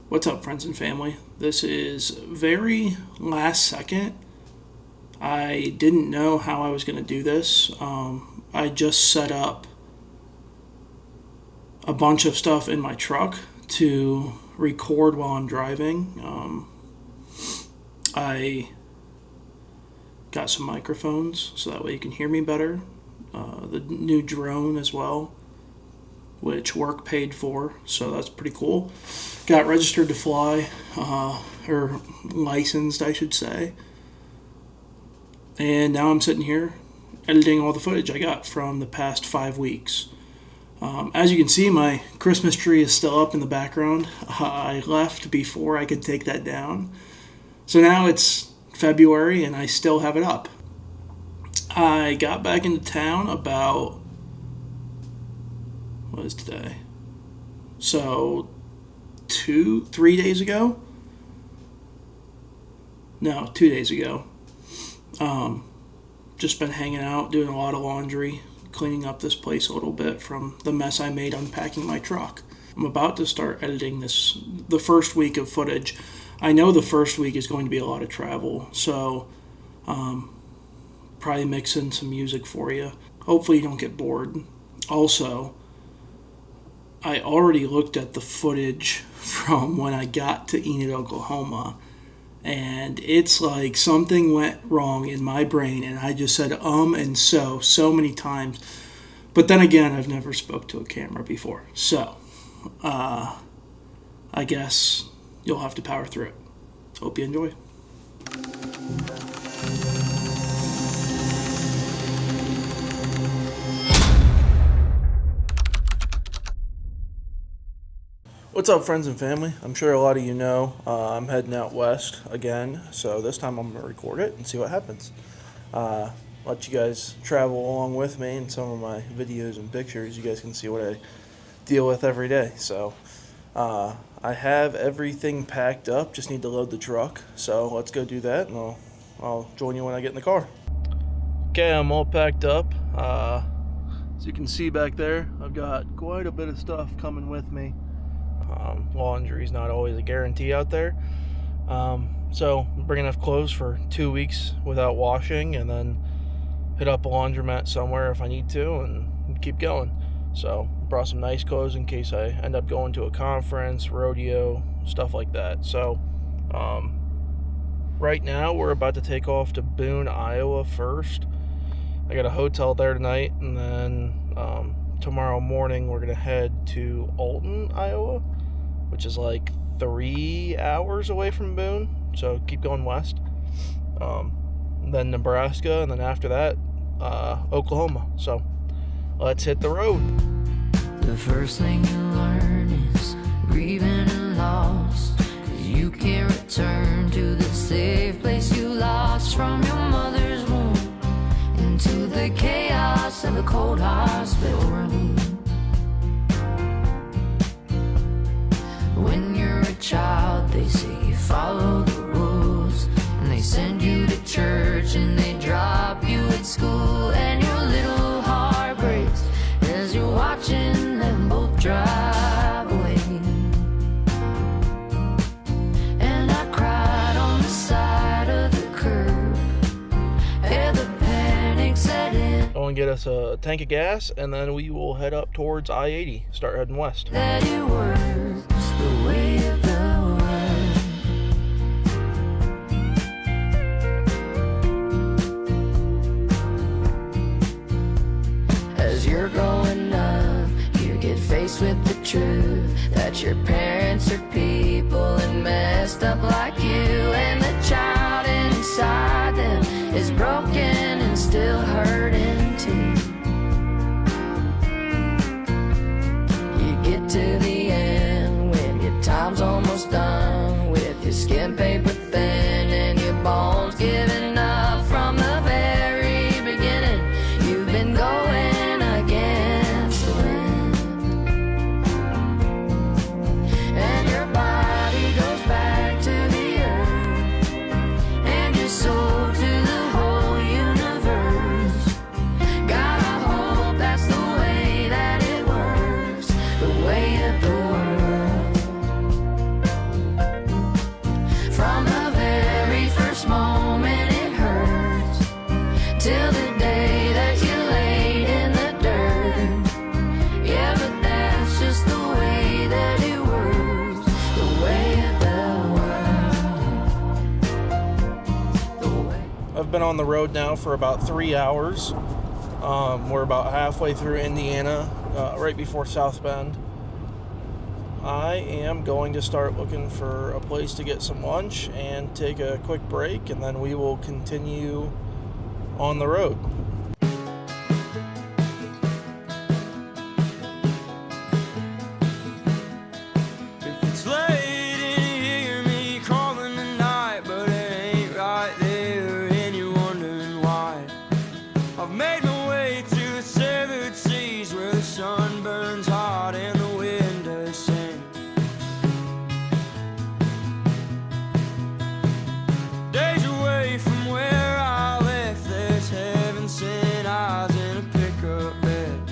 What's up, friends and family? This is very last second. I didn't know how I was going to do this. I just set up a bunch of stuff in my truck to record while I'm driving. I got some microphones so that way you can hear me better. The new drone as well, which work paid for, so that's pretty cool. Got registered to fly, or licensed, I should say. And now I'm sitting here editing all the footage I got from the past 5 weeks. As you can see, my Christmas tree is still up in the background. I left before I could take that down. So now it's February and I still have it up. I got back into town about, what is today? So 3 days ago? No, 2 days ago. Just been hanging out, doing a lot of laundry, cleaning up this place a little bit from the mess I made unpacking my truck. I'm about to start editing the first week of footage. I know the first week is going to be a lot of travel, so probably mix in some music for you. Hopefully you don't get bored. Also, I already looked at the footage from when I got to Enid, Oklahoma, and it's like something went wrong in my brain, and I just said and so many times. But then again, I've never spoke to a camera before, so I guess you'll have to power through it. Hope you enjoy. What's up, friends and family? I'm sure a lot of you know I'm heading out west again, so this time I'm going to record it and see what happens. Let you guys travel along with me in some of my videos and pictures. You guys can see what I deal with every day. So I have everything packed up, just need to load the truck. So let's go do that, and I'll join you when I get in the car. Okay, I'm all packed up. As you can see back there, I've got quite a bit of stuff coming with me. Laundry is not always a guarantee out there. So I'm bringing enough clothes for 2 weeks without washing, and then hit up a laundromat somewhere if I need to, and keep going. So brought some nice clothes in case I end up going to a conference, rodeo, stuff like that. So right now we're about to take off to Boone, Iowa first. I got a hotel there tonight, and then tomorrow morning we're going to head to Alton, Iowa, which is like 3 hours away from Boone, so keep going west. Then Nebraska, and then after that, Oklahoma. So let's hit the road. The first thing you learn is grieving and loss, 'cause you can't return to the safe place you lost from your mother's womb into the chaos of the cold hospital room. When you're a child, they say you follow the rules, and they send you to church and they drop you at school, and your little heart breaks as you're watching them both drive away. And I cried on the side of the curb, and the panic set in. Go and get us a tank of gas, and then we will head up towards I-80, start heading west. That it works the way of the world. As you're growing up, you get faced with the truth that your parents are people and messed up like you, and the child inside them is broken and still hurting too. You get to the end when your time's almost done, with your skin paper thin and your bones giving up. From the very beginning, you've been going against the wind, and your body goes back to the earth, and your soul to the whole universe. God, I hope that's the way that it works, the way of the world. have been on the road now for about 3 hours. We're about halfway through Indiana, right before South Bend. I am going to start looking for a place to get some lunch and take a quick break, and then we will continue on the road. It's late and you hear me calling tonight, but it ain't right there and you're wondering why. I've made my way to the severed seas where the sun burns hot and the wind does sing. Days away from where I left, there's heaven sent eyes in a pickup bed.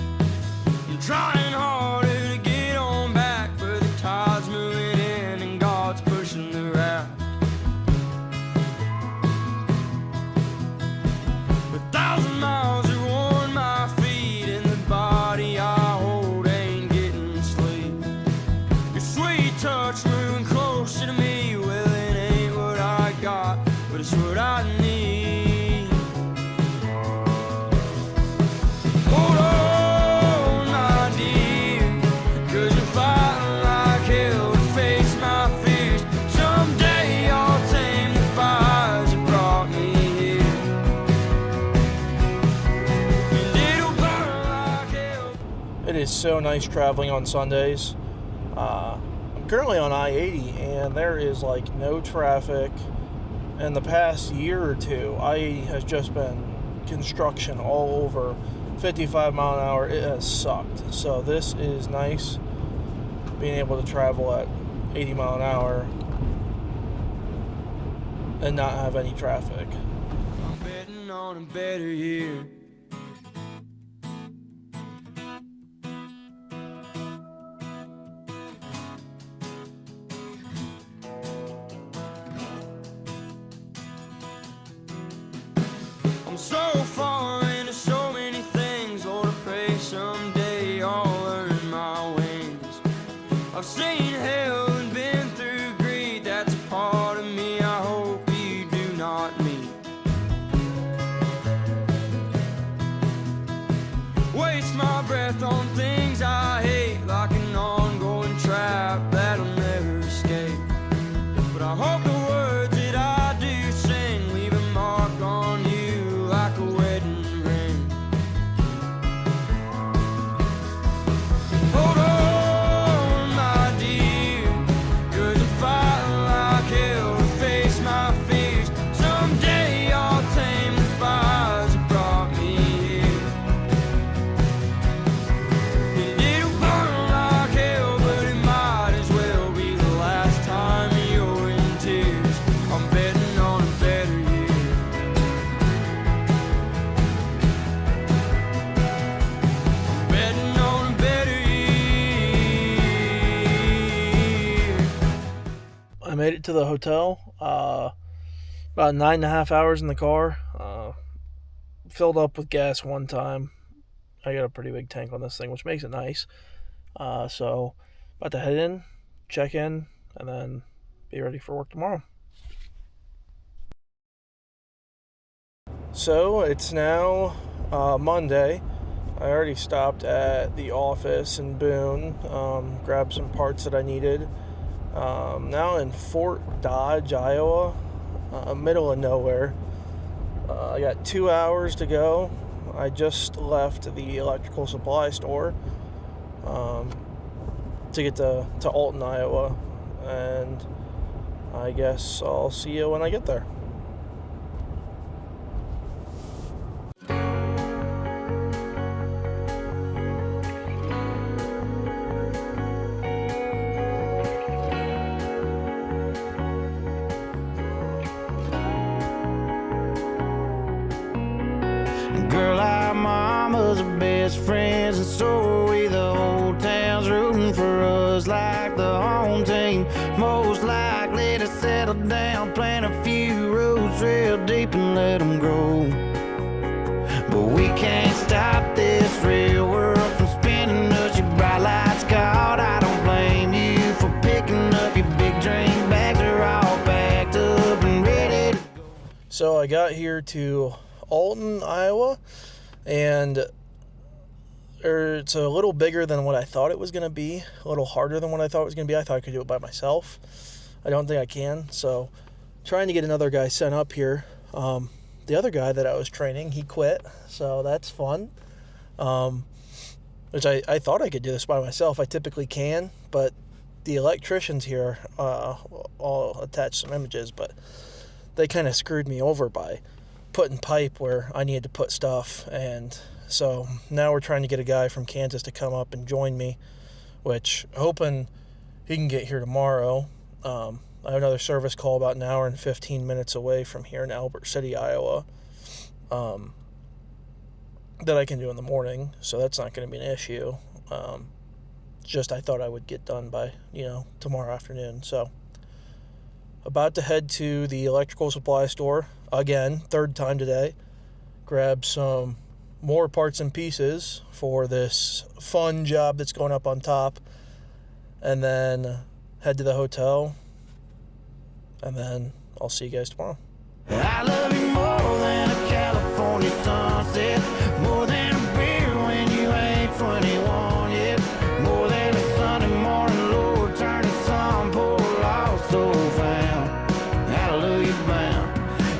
I'm trying harder to get on back, but the tide's moving in and God's pushing the raft. 1,000 miles have worn my feet, and the body I hold ain't getting sleep. Your sweet touch moving closer to me, well it ain't what I got, but it's what I need. Hold on, my dear, 'cause you're fighting like hell to face my fears. Someday I'll tame the fires that brought me here, and it'll burn like hell. It is so nice traveling on Sundays. I'm currently on I-80, and there is like no traffic. In the past year or two, I-80 has just been construction all over. 55 mile an hour, it has sucked. So this is nice, being able to travel at 80 mile an hour and not have any traffic. I'm betting on a better year. I'm so far into so many things, Lord, I pray someday I'll earn my wings. I've seen hell and been through greed, that's a part of me I hope you do not meet. Waste my breath on things I hate, like an ongoing trap that'll never escape. But I hope the words that I do sing leave a mark on you like a wedding ring. Hold on, my dear, 'cause I'm fighting like hell to face my fears. Someday I'll tame the fires that brought me here, and it'll burn like hell, but it might as well be the last time you're in tears. I'm betting on a better year. I'm betting on a better year. I made it to the hotel. About 9.5 hours in the car. Filled up with gas one time. I got a pretty big tank on this thing, which makes it nice. So, about to head in, check in, and then be ready for work tomorrow. So, it's now Monday. I already stopped at the office in Boone, grabbed some parts that I needed. Now in Fort Dodge, Iowa, middle of nowhere. I got 2 hours to go. I just left the electrical supply store to get to Alton, Iowa, and I guess I'll see you when I get there. Girl, our mama's our best friends, and so are we. The whole town's rooting for us like the home team. Most likely to settle down, plant a few roots real deep and let them grow. But we can't stop this real world from spinning us. Your bright lights caught, I don't blame you for picking up your big dream bags. Are all packed up and ready to go. So I got here to Alton, Iowa, and it's a little bigger than what I thought it was going to be, a little harder than what I thought it was going to be. I thought I could do it by myself. I don't think I can, so trying to get another guy sent up here. The other guy that I was training, he quit, so that's fun. Which I thought I could do this by myself. I typically can, but the electricians here all attached some images, but they kind of screwed me over by putting pipe where I needed to put stuff, and so now we're trying to get a guy from Kansas to come up and join me, which hoping he can get here tomorrow. I have another service call about an hour and 15 minutes away from here in Albert City, Iowa, that I can do in the morning, so that's not going to be an issue. Just I thought I would get done by, tomorrow afternoon. So about to head to the electrical supply store again, third time today, grab some more parts and pieces for this fun job that's going up on top, and then head to the hotel, and then I'll see you guys tomorrow. I love you more than a California sunset, more than a beer when you ain't 21 yet, more than a Sunday morning Lord turning some poor lost soul found. Hallelujah bound.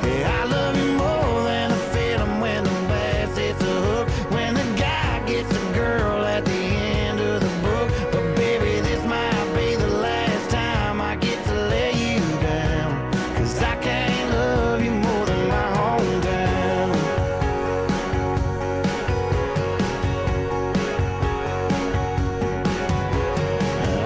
Yeah, I love you more than the feeling when the bass hits the hook, when the guy gets the girl at the end of the book. But baby, this might be the last time I get to lay you down, 'cause I can't love you more than my hometown.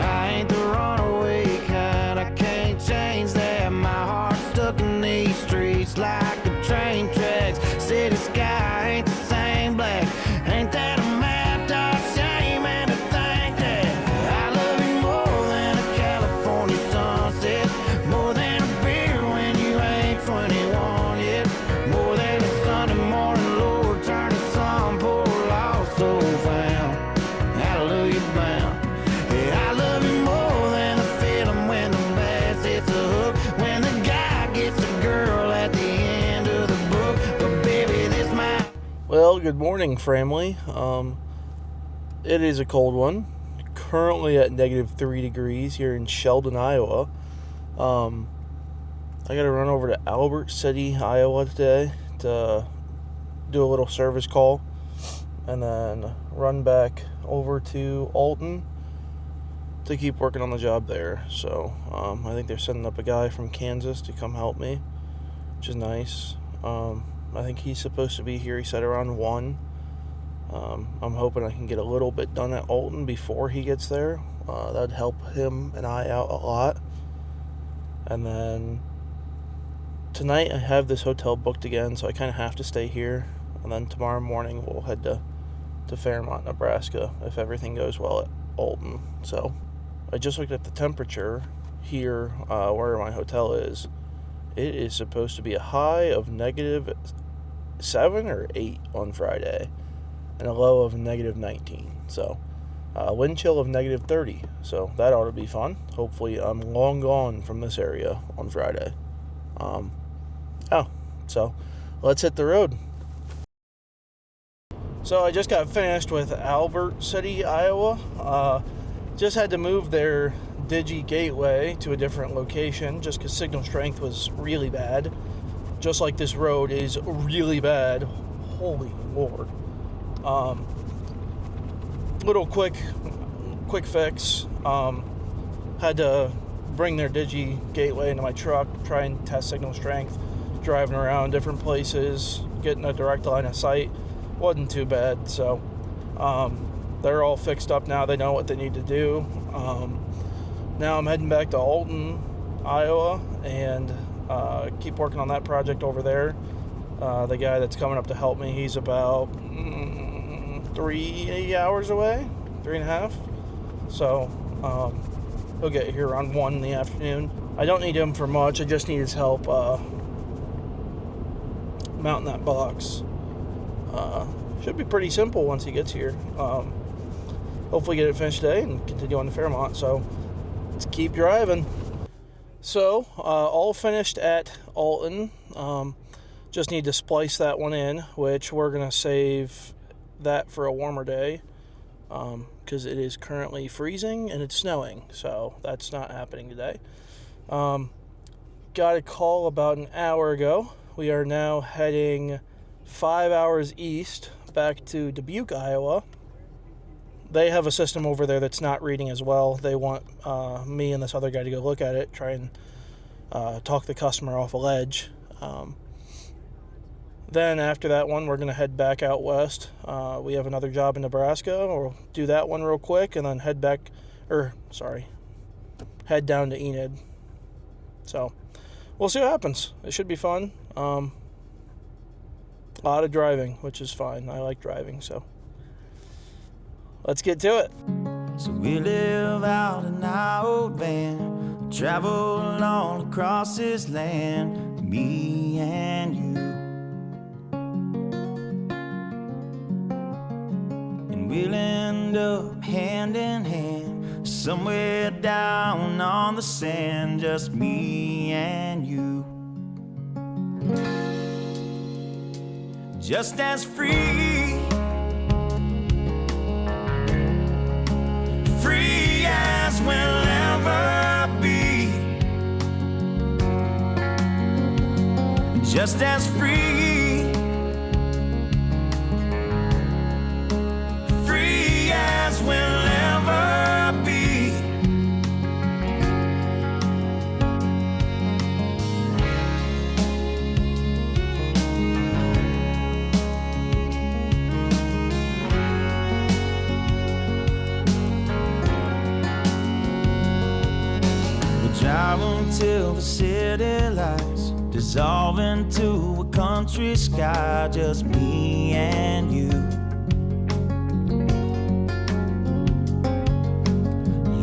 I ain't the runaway kind, I can't change that. My heart's stuck in these streets like the train tracks. City sky ain't the same black. Ain't that a map dog shame and to think that I love you more than a California sunset, more than a beer when you ain't 21 yet, more than a Sunday morning Lord turning some poor lost soul found. Hallelujah bound. Yeah, I love you more than the feeling when the bass hits the hook, when the guy gets the girl at the end of the book. But baby, this might. Well, good morning, family. It is a cold one. Currently at -3 degrees here in Sheldon, Iowa. I got to run over to Albert City, Iowa today to do a little service call, and then run back over to Alton to keep working on the job there. So I think they're sending up a guy from Kansas to come help me, which is nice. I think he's supposed to be here, he said, around 1. I'm hoping I can get a little bit done at Alton before he gets there. That'd help him and I out a lot. And then tonight I have this hotel booked again, so I kind of have to stay here. And then tomorrow morning we'll head to Fairmont, Nebraska, if everything goes well at Alton. So I just looked at the temperature here where my hotel is. It is supposed to be a high of -7 or 8 on Friday, and a low of -19. So wind chill of -30. So that ought to be fun. Hopefully I'm long gone from this area on Friday. So let's hit the road. So I just got finished with Albert City, Iowa. Just had to move their Digi gateway to a different location just because signal strength was really bad. Just like this road is really bad. Holy Lord. Little quick fix. Had to bring their Digi gateway into my truck, try and test signal strength, driving around different places, getting a direct line of sight. Wasn't too bad. So they're all fixed up now. They know what they need to do. Now I'm heading back to Alton, Iowa, and keep working on that project over there. The guy that's coming up to help me, he's about 3 hours away, 3.5. So he'll get here around 1 in the afternoon. I don't need him for much. I just need his help mounting that box. Should be pretty simple once he gets here. Hopefully get it finished today and continue on to Fairmont. So let's keep driving. So all finished at Alton. Just need to splice that one in, which we're going to save that for a warmer day because it is currently freezing and it's snowing, so that's not happening today. Got a call about an hour ago. We are now heading 5 hours east back to Dubuque, Iowa. They have a system over there that's not reading as well. They want me and this other guy to go look at it, try and talk the customer off a ledge. Then after that one, we're going to head back out west. We have another job in Nebraska. We'll do that one real quick and then head down to Enid. So we'll see what happens. It should be fun. A lot of driving, which is fine. I like driving, so let's get to it. So we live out in our old van, travel all across this land, me and you. And we'll end up hand in hand, somewhere down on the sand, just me and you. Just as free, free as we'll ever be. Just as free, free as we'll ever be. Drive until the city lights dissolve into a country sky, just me and you.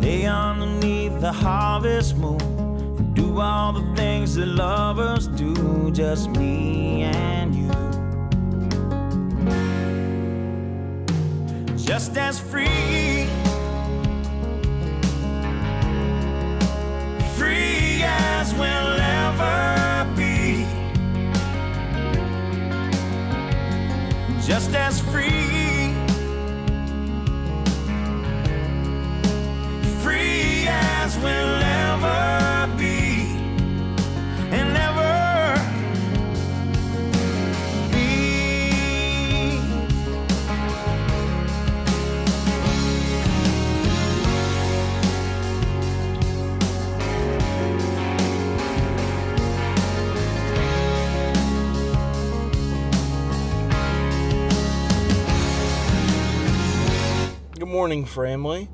Lay underneath the harvest moon and do all the things that lovers do, just me and you. Just as free, free as we'll ever be. Just as free, free as we'll ever be, and ever be. Good morning, family.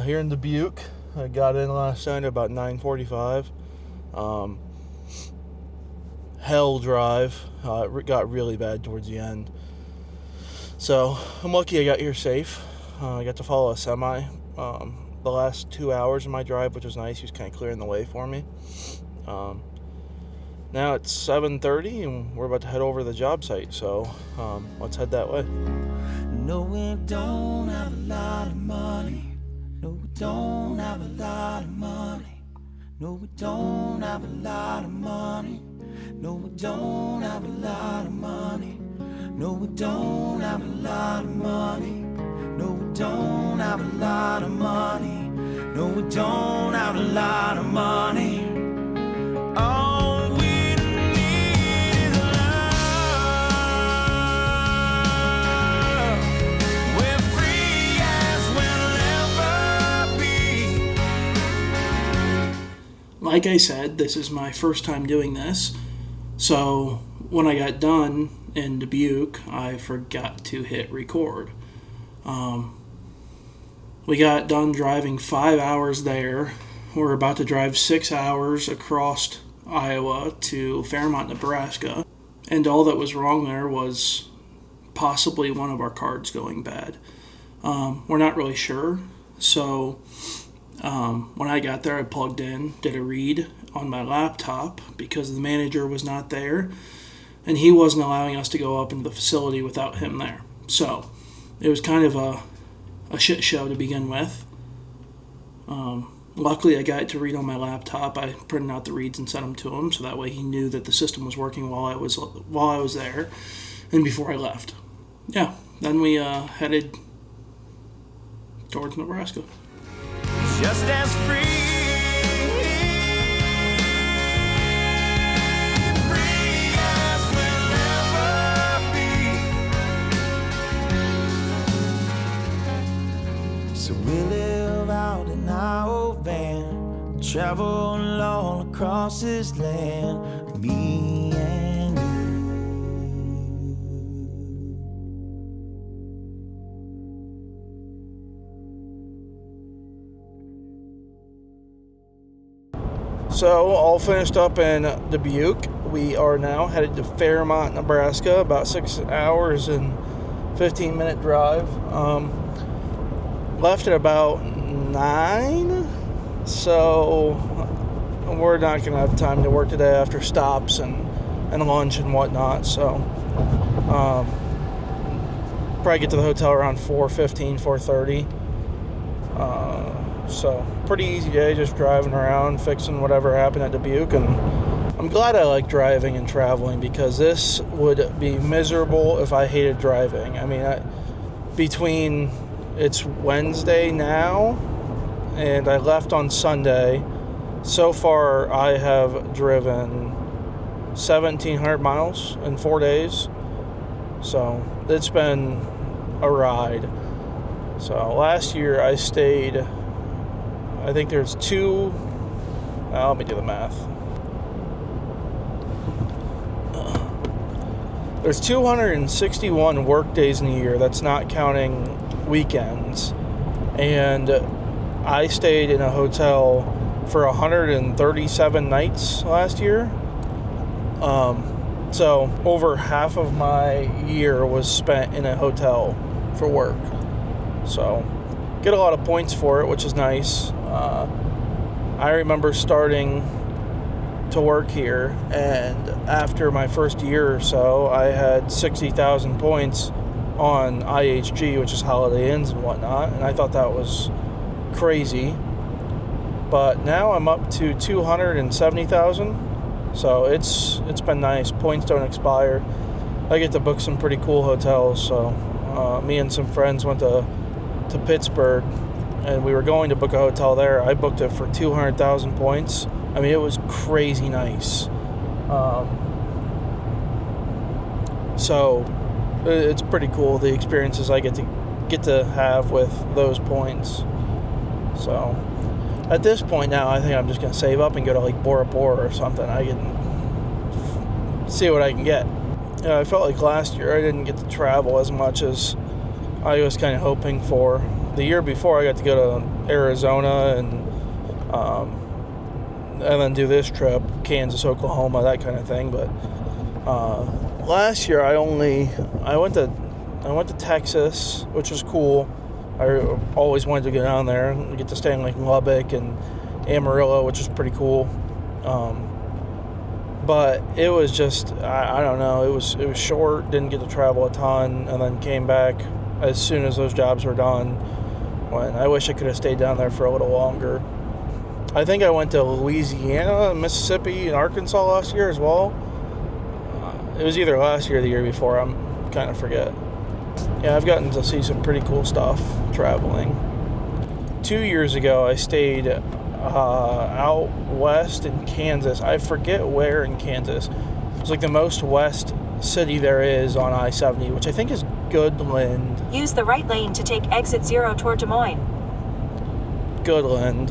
Here in Dubuque, I got in last night about 9:45. Hell drive. It got really bad towards the end. So I'm lucky I got here safe. I got to follow a semi the last 2 hours of my drive, which was nice. He was kind of clearing the way for me. Now it's 7:30 and we're about to head over to the job site. So let's head that way. No, we don't have a lot of money. No, we don't have a lot of money. No, we don't have a lot of money. No, we don't have a lot of money. No, we don't have a lot of money. No, we don't have a lot of money. No, we don't have a lot of money. All we need is love. We're free as we'll ever be. Like I said, this is my first time doing this. So when I got done in Dubuque, I forgot to hit record. We got done driving 5 hours there. We're about to drive 6 hours across Iowa to Fairmont, Nebraska. And all that was wrong there was possibly one of our cards going bad. We're not really sure. So when I got there, I plugged in, did a read on my laptop because the manager was not there. And he wasn't allowing us to go up into the facility without him there. So it was kind of a shit show to begin with. Luckily, I got it to read on my laptop. I printed out the reads and sent them to him, so that way he knew that the system was working while I was there, and before I left. Yeah, then we headed towards Nebraska. Just as free. Free as we'll ever be. So we live out in our old van, travel all across this land, me and you. So, all finished up in Dubuque. We are now headed to Fairmont, Nebraska, about 6 hours and 15-minute drive. Left at about 9, so we're not going to have time to work today after stops and lunch and whatnot. So, probably get to the hotel around 4:15, 4:30. So, pretty easy day, just driving around, fixing whatever happened at Dubuque. And I'm glad I like driving and traveling, because this would be miserable if I hated driving. I mean, between it's Wednesday now, and I left on Sunday. So far, I have driven 1,700 miles in 4 days. So, it's been a ride. So, last year I stayed, I think there's let me do the math. There's 261 work days in a year. That's not counting weekends. And I stayed in a hotel for 137 nights last year. So over half of my year was spent in a hotel for work. So get a lot of points for it, which is nice. I remember starting to work here, and after my first year or so, I had 60,000 points on IHG, which is Holiday Inns and whatnot, and I thought that was crazy. But now I'm up to 270,000, so it's been nice. Points don't expire. I get to book some pretty cool hotels. So me and some friends went to Pittsburgh, and we were going to book a hotel there. I booked it for 200,000 points. I mean, it was crazy nice. So it's pretty cool, the experiences I get to have with those points. So at this point now, I think I'm just going to save up and go to like Bora Bora or something. I can see what I can get. I felt like last year I didn't get to travel as much as I was kind of hoping for. The year before, I got to go to Arizona and then do this trip, Kansas, Oklahoma, that kind of thing. But last year, I went to Texas, which was cool. I always wanted to go down there and get to stay in like Lubbock and Amarillo, which was pretty cool. But it was just, I don't know, it was short, didn't get to travel a ton, and then came back as soon as those jobs were done. When I wish I could have stayed down there for a little longer. I think I went to Louisiana, Mississippi, and Arkansas last year as well. It was either last year or the year before, I'm kind of forget. Yeah, I've gotten to see some pretty cool stuff traveling. 2 years ago, I stayed out west in Kansas. I forget where in Kansas. It's like the most west city there is on I-70, which I think is Goodland. Use the right lane to take exit 0 toward Des Moines. Goodland.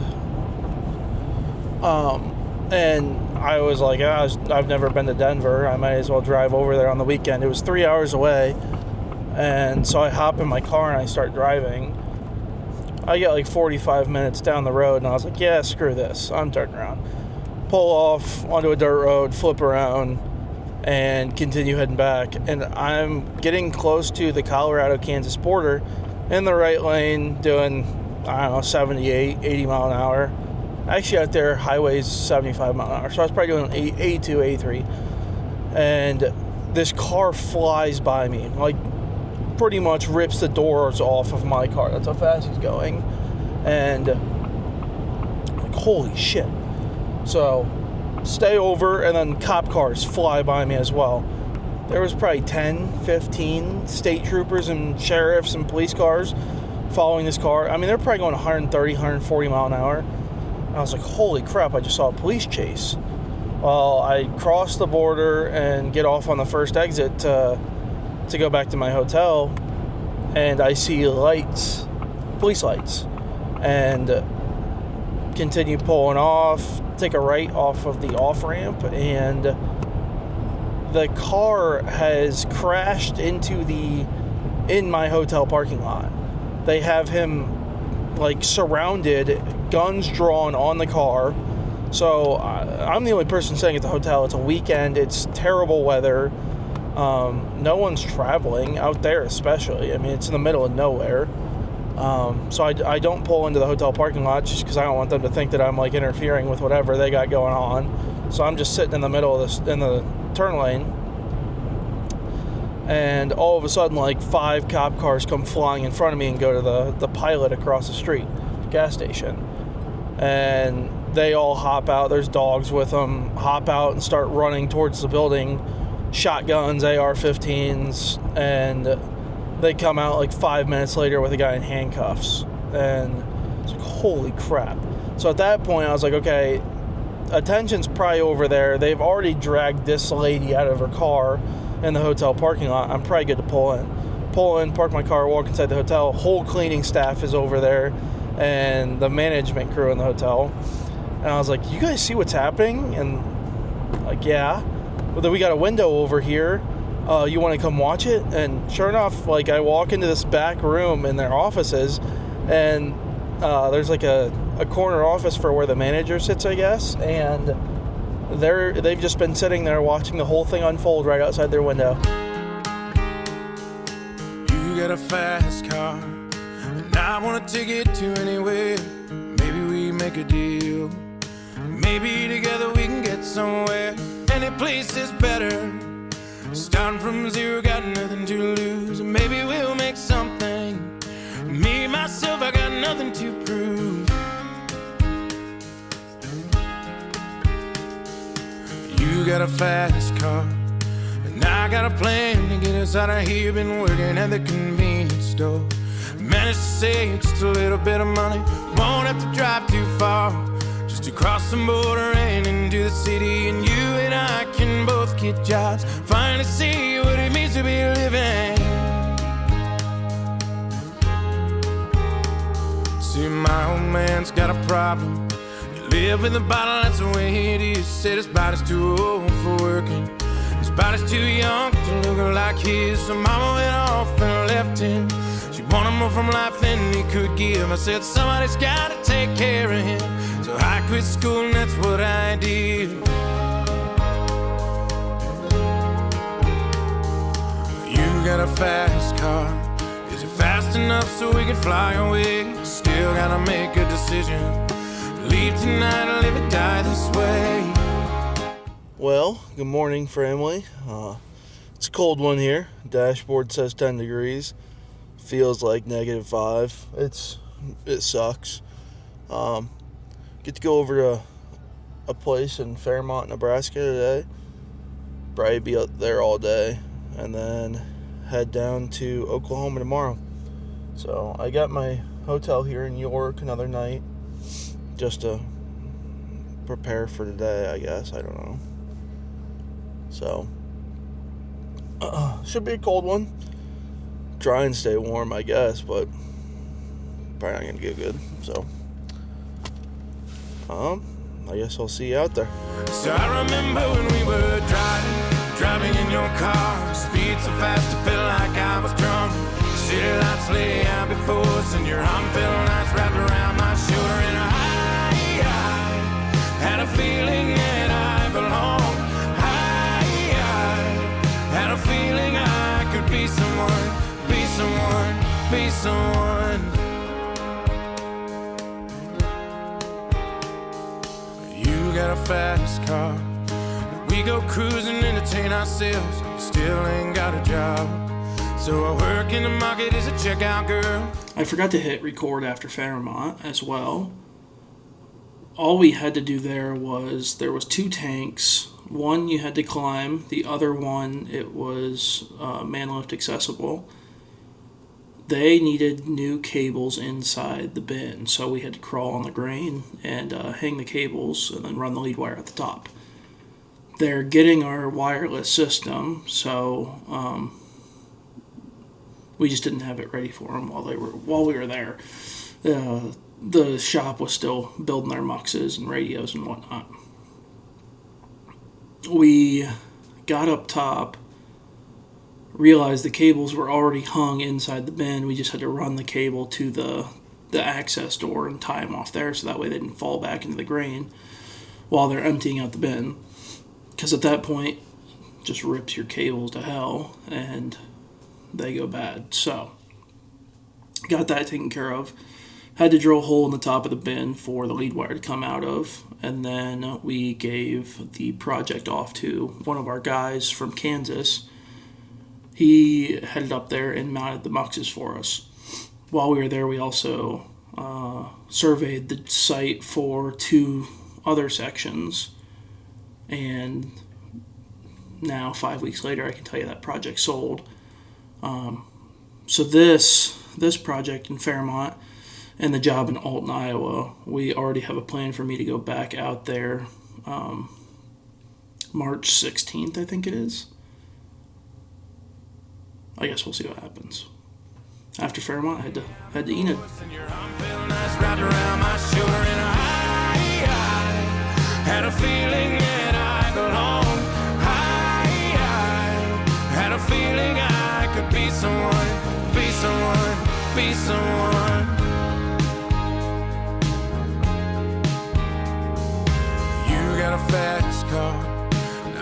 And I was like, I've never been to Denver. I might as well drive over there on the weekend. It was 3 hours away. And so I hop in my car and I start driving. I get like 45 minutes down the road, and I was like, yeah, screw this. I'm turning around. Pull off onto a dirt road, flip around, and continue heading back. And I'm getting close to the Colorado-Kansas border in the right lane doing, 78, 80 mile an hour. Actually, out there, highway's 75 mile an hour. So I was probably doing 82, 83. And this car flies by me, like pretty much rips the doors off of my car. That's how fast he's going. And holy shit. So, stay over, and then cop cars fly by me as well. There was probably 10, 15 state troopers and sheriffs and police cars following this car. I mean, they're probably going 130, 140 mile an hour. I was like, holy crap, I just saw a police chase. Well, I cross the border and get off on the first exit to go back to my hotel, and I see lights, police lights, and continue pulling off, take a right off of the off-ramp, and the car has crashed in my hotel parking lot. They have him like surrounded, guns drawn on the car. So I'm the only person staying at the hotel. It's a weekend. It's terrible weather. No one's traveling out there, especially. I mean, it's in the middle of nowhere. So I don't pull into the hotel parking lot just because I don't want them to think that I'm like interfering with whatever they got going on. So I'm just sitting in the middle of this, in the turn lane. And all of a sudden, like 5 cop cars come flying in front of me and go to the Pilot across the street, gas station. And they all hop out. There's dogs with them. Hop out and start running towards the building. Shotguns, AR-15s, and they come out like 5 minutes later with a guy in handcuffs. And it's like, holy crap. So at that point, I was like, okay, attention's probably over there. They've already dragged this lady out of her car in the hotel parking lot. I'm probably good to pull in, park my car, walk inside the hotel. Whole cleaning staff is over there, and the management crew in the hotel. And I was like, you guys see what's happening? And like, yeah. Well, then we got a window over here. You want to come watch it? And sure enough, like I walk into this back room in their offices, and there's like a corner office for where the manager sits, I guess. And they've just been sitting there watching the whole thing unfold right outside their window. You got a fast car, and I want to take it to anywhere. Maybe we make a deal. Maybe together we can get somewhere. Any place is better. Starting from zero, got nothing to lose. Maybe we'll make something. Me, myself, I got nothing to prove. You got a fast car, and I got a plan to get us out of here. Been working at the convenience store. Managed to save just a little bit of money. Won't have to drive too far, just to cross the border and into the city. And you and I can both get jobs, finally see what it means to be living. See, my old man's got a problem. Live in the bottle, that's the way it is. Said his body's too old for working. His body's too young to look like his. So mama went off and left him. She wanted more from life than he could give. I said somebody's gotta take care of him. So I quit school and that's what I did. You got a fast car. Is it fast enough so we can fly away? Still gotta make a decision. Leave tonight or live or die this way. Well, good morning, family. It's a cold one here. Dashboard says 10 degrees. Feels like -5. It sucks. Get to go over to a place in Fairmont, Nebraska today. Probably be up there all day, and then head down to Oklahoma tomorrow. So I got my hotel here in York another night, just to prepare for today, I guess. I don't know. So, should be a cold one. Try and stay warm, I guess, but probably not gonna get good. So, I guess I'll see you out there. So I remember when we were driving in your car. Speed so fast, it felt like I was drunk. City lights lay out before us, and your arm felt nice wrapped around my shoulder. And I had a feeling that I belonged. I had a feeling I could be someone, be someone, be someone. You got a fast car. We go cruising, entertain ourselves. Still ain't got a job. So I work in the market as a checkout girl. I forgot to hit record after Fairmont as well. all we had to do there was 2 tanks. One you had to climb, the other one it was man lift accessible. They needed new cables inside the bin, so we had to crawl on the grain and hang the cables and then run the lead wire at the top. They're getting our wireless system, so we just didn't have it ready for them while we were there. The shop was still building their muxes and radios and whatnot. We got up top, realized the cables were already hung inside the bin. We just had to run the cable to the access door and tie them off there so that way they didn't fall back into the grain while they're emptying out the bin. Because at that point, it just rips your cables to hell and they go bad. So, got that taken care of. Had to drill a hole in the top of the bin for the lead wire to come out of, and then we gave the project off to one of our guys from Kansas. He headed up there and mounted the muxes for us. While we were there, we also surveyed the site for 2 other sections, and now 5 weeks later I can tell you that project sold. So this project in Fairmont and the job in Alton, Iowa, we already have a plan for me to go back out there March 16th, I think it is. I guess we'll see what happens. After Fairmont, I had to Enid. Had a feeling that I belong. I had a feeling I could be someone, be someone, be someone. You got a fast car,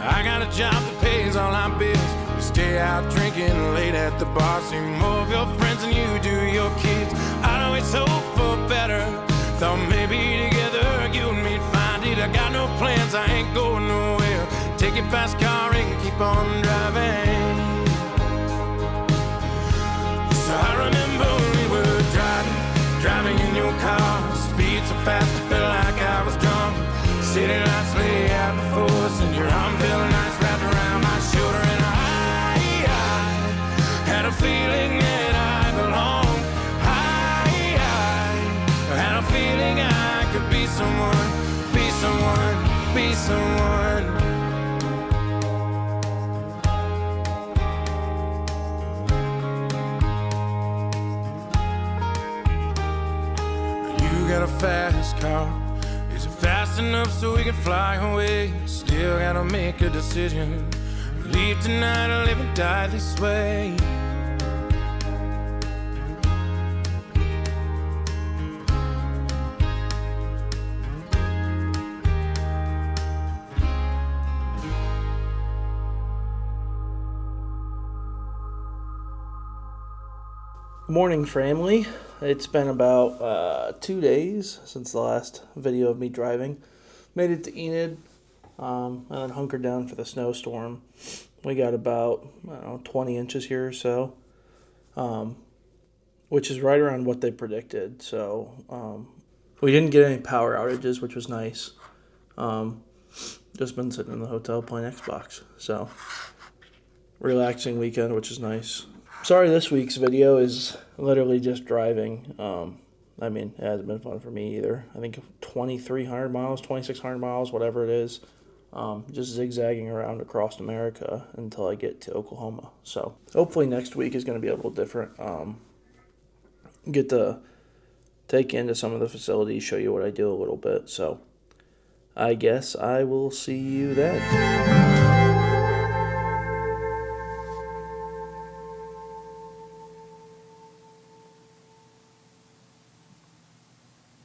I got a job that pays all our bills. We stay out drinking late at the bar, see more of your friends than you do your kids. I'd always hope for better, thought maybe together you and me'd find it. I got no plans, I ain't going nowhere. Take your fast car and keep on driving. So I remember we were driving in your car. Speed so fast I felt like I was drunk. City lights lay out before us, and your arm felt nice wrapped around my shoulder. And I had a feeling that I belong. I had a feeling I could be someone, be someone, be someone. You got a fast car. Is it fast enough so we can fly away? Still gotta make a decision. Leave tonight or live and die this way. Good morning, family. It's been about 2 days since the last video of me driving. Made it to Enid, and then hunkered down for the snowstorm. We got about 20 inches here or so, which is right around what they predicted. So we didn't get any power outages, which was nice. Just been sitting in the hotel playing Xbox. So relaxing weekend, which is nice. Sorry, this week's video is literally just driving. It hasn't been fun for me either. I think 2,300 miles, 2,600 miles, whatever it is. Just zigzagging around across America until I get to Oklahoma. So hopefully next week is going to be a little different. Get to take you into some of the facilities, show you what I do a little bit. So I guess I will see you then.